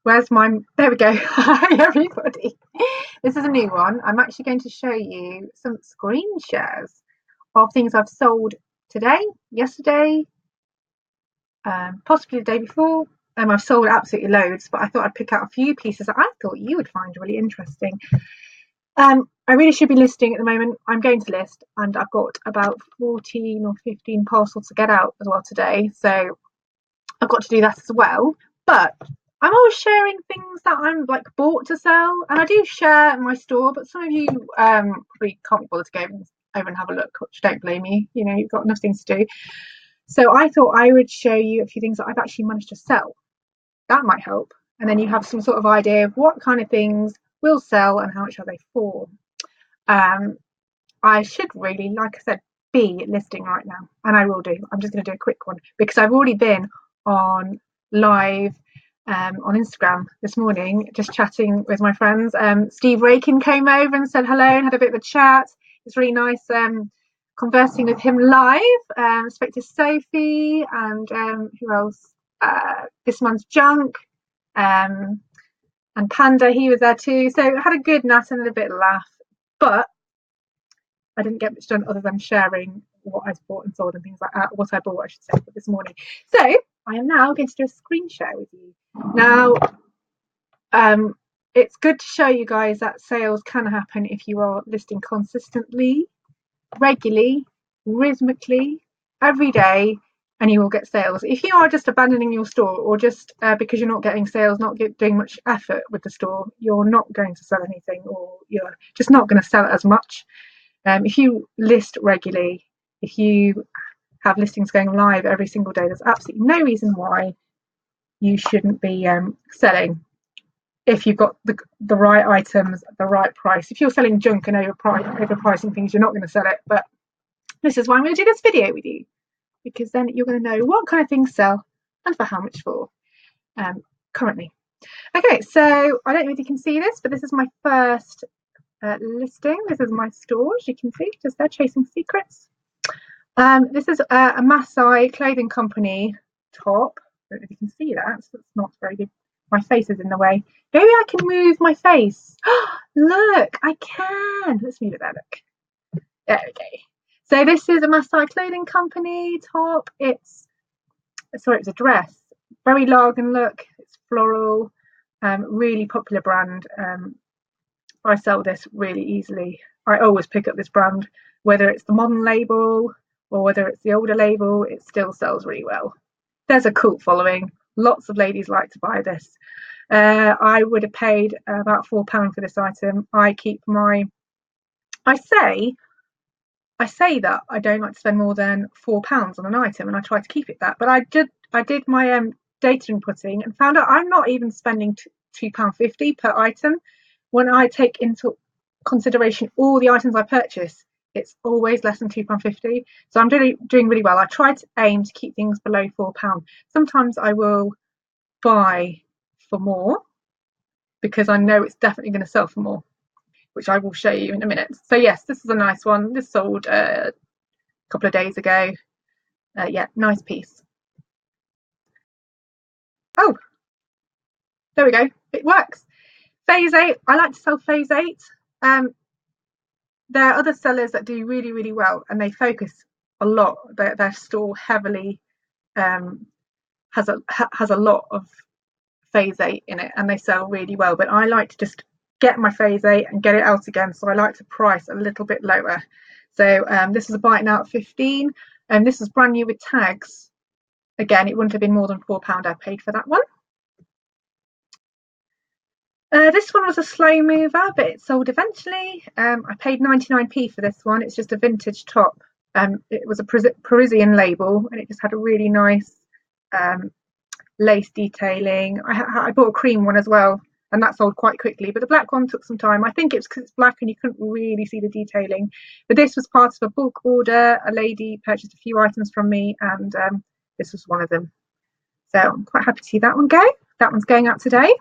Where's mine? There we go. Hi, everybody. This is a new one. I'm actually going to show you some screen shares of things I've sold today, yesterday, possibly the day before. I've sold absolutely loads, but I thought I'd pick out a few pieces that I thought you would find really interesting. I really should be listing at the moment. I'm going to list, and I've got about 14 or 15 parcels to get out as well today. So I've got to do that as well. But I'm always sharing things that I'm like bought to sell, and I do share my store. But some of you probably can't be bothered to go over and have a look, which don't blame you. You know, you've got enough things to do. So I thought I would show you a few things that I've actually managed to sell. That might help, and then you have some sort of idea of what kind of things will sell and how much are they for. I should really, like I said, be listing right now, and I will do. I'm just going to do a quick one because I've already been on live on Instagram this morning, just chatting with my friends. Steve Rakin came over and said hello and had a bit of a chat. It's really nice conversing with him live. Spoke to Sophie and who else? This month's Junk and Panda. He was there too. So had a good nat and a bit of laugh, but I didn't get much done other than sharing what I bought and sold and things like that. What I bought, I should say, this morning. So I am now going to do a screen share with you. Now, it's good to show you guys that sales can happen if you are listing consistently, regularly, rhythmically, every day, and you will get sales. If you are just abandoning your store or just because you're not getting sales, not doing much effort with the store, you're not going to sell anything, or you're just not going to sell it as much. If you list regularly, if you have listings going live every single day, there's absolutely no reason why you shouldn't be selling if you've got the right items at the right price. If you're selling junk and overpricing things, you're not going to sell it. But this is why I'm going to do this video with you, because then you're going to know what kind of things sell and for how much for currently. Okay, so I don't know if you can see this, but this is my first listing. This is my store, as you can see, just there, Chasing Secrets. This is a Maasai clothing company top. I don't know if you can see that. So it's not very good. My face is in the way. Maybe I can move my face. Look, I can. Let's move it there. Look. There we go. So this is a Maasai clothing company top. It's a dress. Very Lagan look. It's floral. Really popular brand. I sell this really easily. I always pick up this brand, whether it's the modern label or whether it's the older label, it still sells really well. There's a cult following. Lots of ladies like to buy this. I would have paid about £4 for this item. I say that I don't like to spend more than £4 on an item, and I try to keep it that. But I did my data inputting and found out I'm not even spending £2.50 per item. When I take into consideration all the items I purchase, it's always less than £2.50. So I'm doing really well. I try to aim to keep things below £4. Sometimes I will buy for more because I know it's definitely going to sell for more, which I will show you in a minute. So yes, this is a nice one. This sold a couple of days ago. Yeah, nice piece. Oh, there we go. It works. Phase 8. I like to sell Phase 8. There are other sellers that do really, really well, and they focus a lot. Their store heavily has a lot of Phase 8 in it, and they sell really well. But I like to just get my Phase 8 and get it out again, so I like to price a little bit lower. So this is a bite now at 15, and this is brand new with tags. Again, it wouldn't have been more than £4 I paid for that one. This one was a slow mover, but it sold eventually. I paid 99p for this one. It's just a vintage top. It was a Parisian label, and it just had a really nice lace detailing. I bought a cream one as well, and that sold quite quickly, but the black one took some time. I think it's because it's black and you couldn't really see the detailing. But this was part of a bulk order. A lady purchased a few items from me, and this was one of them. So I'm quite happy to see that one go. That one's going out today.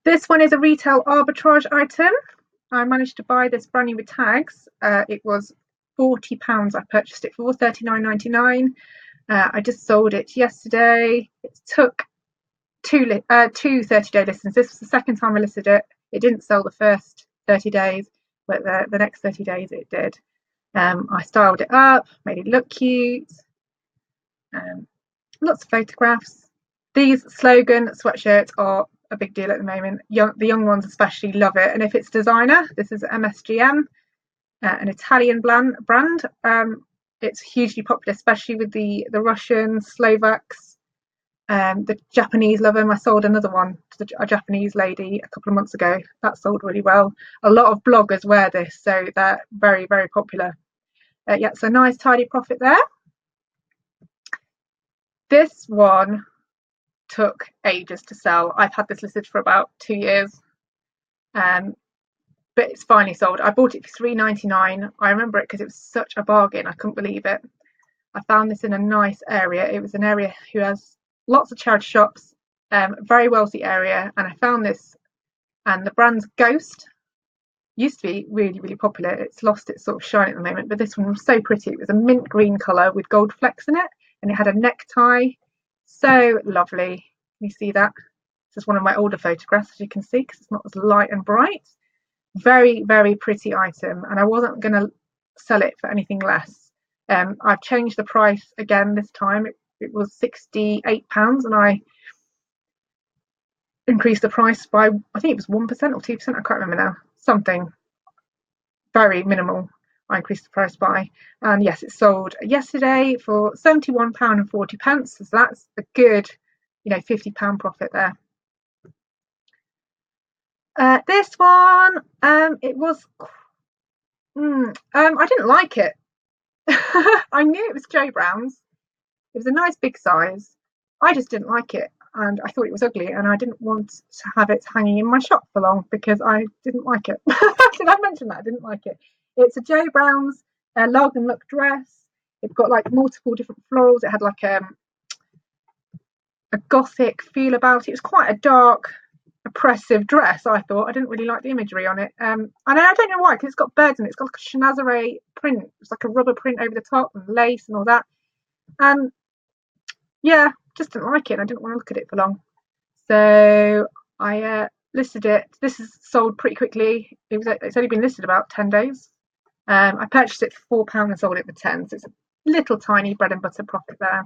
This one is a retail arbitrage item. I managed to buy this brand new with tags. It was £40 I purchased it for, £39.99. I just sold it yesterday. It took two 30-day listings. This was the second time I listed it. It didn't sell the first 30 days, but the next 30 days it did. I styled it up, made it look cute. Lots of photographs. These slogan sweatshirts are a big deal at the moment. The young ones especially love it. And if it's designer, this is MSGM, an Italian brand. It's hugely popular, especially with the Russians, Slovaks. The Japanese love them. I sold another one to a Japanese lady a couple of months ago. That sold really well. A lot of bloggers wear this, so they're very, very popular. Yeah, so nice tidy profit there. This one took ages to sell. I've had this listed for about 2 years, but it's finally sold. I bought it for £3.99. I remember it because it was such a bargain. I couldn't believe it. I found this in a nice area. It was an area who has lots of charity shops, very wealthy area, and I found this. And the brand's Ghost used to be really, really popular. It's lost its sort of shine at the moment, but this one was so pretty. It was a mint green colour with gold flecks in it, and it had a necktie. So lovely. Can you see that? This is one of my older photographs, as you can see, because it's not as light and bright. Very, very pretty item, and I wasn't going to sell it for anything less. I've changed the price again this time. It was £68, and I increased the price by, I think it was 1% or 2%, I can't remember now. Something very minimal I increased the price by. And yes, it sold yesterday for £71.40, so that's a good, £50 profit there. This one, it was I didn't like it. I knew it was Joe Brown's. It was a nice big size. I just didn't like it, and I thought it was ugly, and I didn't want to have it hanging in my shop for long because I didn't like it. Did I mention that? I didn't like it. It's a Joe Brown's log and look dress. It's got like multiple different florals. It had like a gothic feel about it. It was quite a dark, oppressive dress. I thought I didn't really like the imagery on it, and I don't know why, because it's got birds in it. It's got like a Chenazeret print. It's like a rubber print over the top and lace and all that. And yeah, just didn't like it. I didn't want to look at it for long, so I listed it. This is sold pretty quickly. It's only been listed about 10 days. I purchased it for £4 and sold it for 10, so it's a little tiny bread and butter profit there.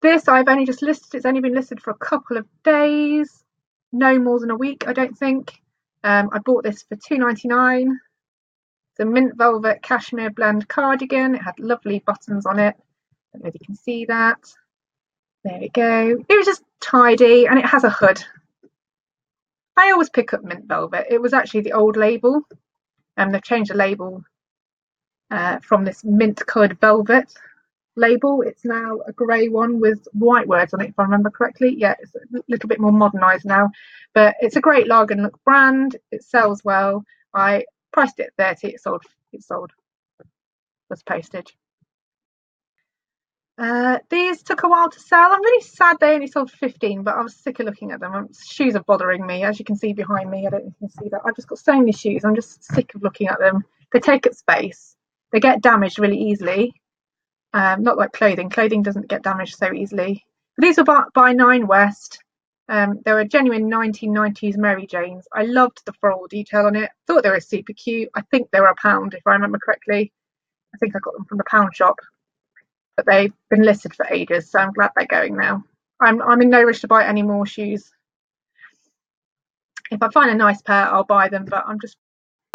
This I've only just listed. It's only been listed for a couple of days, no more than a week, I don't think. I bought this for £2.99. It's a mint velvet cashmere blend cardigan. It had lovely buttons on it. I don't know if you can see that. There we go. It was just tidy, and it has a hood. I always pick up mint velvet. It was actually the old label, and they've changed the label from this mint coloured velvet label. It's now a grey one with white words on it, if I remember correctly. Yeah, it's a little bit more modernised now, but it's a great log and look brand. It sells well. I priced it at 30. It sold plus postage. These took a while to sell. I'm really sad they only sold 15, but I was sick of looking at them. Shoes are bothering me, as you can see behind me. I don't know if you can see that. I've just got so many shoes. I'm just sick of looking at them. They take up space. They get damaged really easily. Not like clothing. Clothing doesn't get damaged so easily. But these were by Nine West. They were genuine 1990s Mary Janes. I loved the floral detail on it. Thought they were super cute. I think they were £1, if I remember correctly. I think I got them from the pound shop. But they've been listed for ages, so I'm glad they're going now. I'm in no rush to buy any more shoes. If I find a nice pair, I'll buy them, but I'm just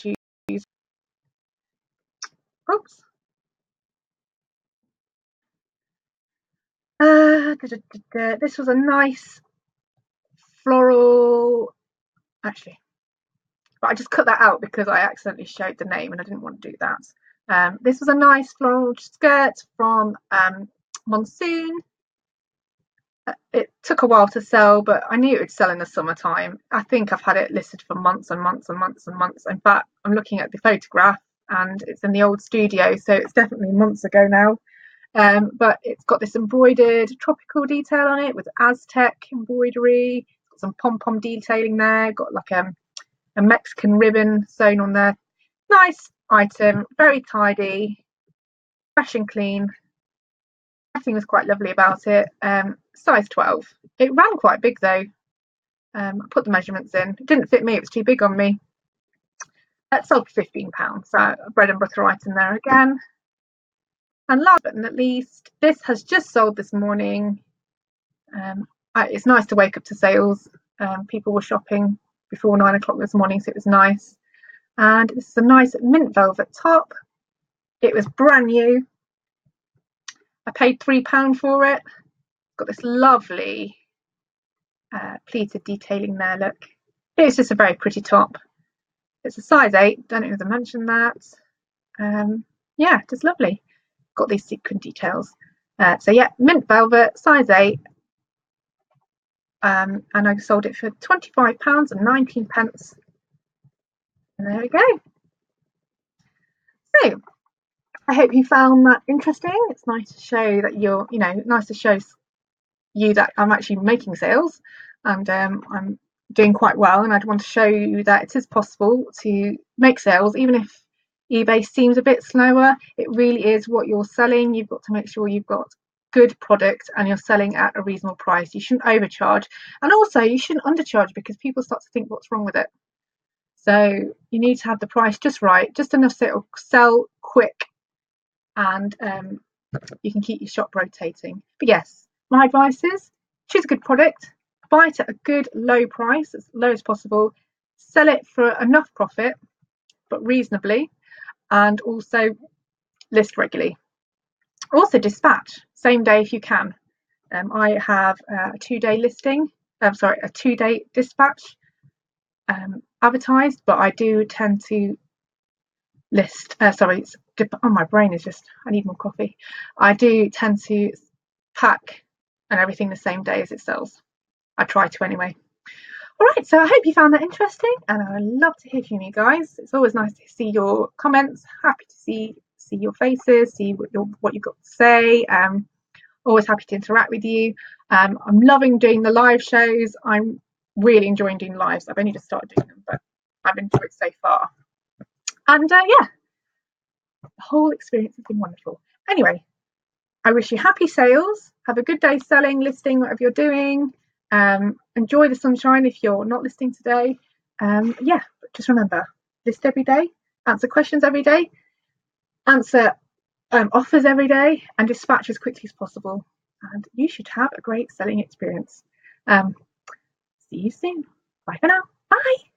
shoes. Oops. This was a nice floral, actually, but I just cut that out because I accidentally showed the name and I didn't want to do that. This was a nice floral skirt from Monsoon. It took a while to sell, but I knew it would sell in the summertime. I think I've had it listed for months and months and months and months. In fact, I'm looking at the photograph and it's in the old studio, so it's definitely months ago now. But it's got this embroidered tropical detail on it with Aztec embroidery. Got some pom-pom detailing there. Got like a Mexican ribbon sewn on there. Nice item, very tidy, fresh and clean. Everything was quite lovely about it. Size 12. It ran quite big though. I put the measurements in. It didn't fit me, it was too big on me. That sold for £15. So a bread and butter item there again. And last but not least, this has just sold this morning. It's nice to wake up to sales. People were shopping before 9 o'clock this morning, so it was nice. And this is a nice mint velvet top. It was brand new. I paid £3 for it. Got this lovely pleated detailing there, look. It's just a very pretty top. It's a size 8, don't know if I mentioned that. Yeah, just lovely. Got these sequin details. So yeah, mint velvet, size 8. And I sold it for £25 and 19 pence. And there we go. So I hope you found that interesting. It's nice to show that you're, nice to show you that I'm actually making sales, and I'm doing quite well, and I'd want to show you that it is possible to make sales even if eBay seems a bit slower. It really is what you're selling. You've got to make sure you've got good product and you're selling at a reasonable price. You shouldn't overcharge, and also you shouldn't undercharge, because people start to think what's wrong with it. So you need to have the price just right, just enough so it'll sell quick, and you can keep your shop rotating. But yes, my advice is choose a good product, buy it at a good low price, as low as possible, sell it for enough profit but reasonably, and also list regularly. Also dispatch same day if you can. I have a 2-day listing, a 2-day dispatch advertised, but I do tend to list, my brain is just, I need more coffee. I do tend to pack and everything the same day as it sells. I try to anyway. All right, so I hope you found that interesting, and I love to hear from you guys. It's always nice to see your comments. Happy to see your faces, see what you've got to say. Always happy to interact with you. I'm loving doing the live shows. I'm really enjoying doing lives. I've only just started doing them, but I've enjoyed so far. And yeah, the whole experience has been wonderful. Anyway, I wish you happy sales. Have a good day selling, listing, whatever you're doing. Enjoy the sunshine if you're not listing today. Yeah, but just remember, list every day, answer questions every day, answer offers every day, and dispatch as quickly as possible. And you should have a great selling experience. See you soon. Bye for now. Bye.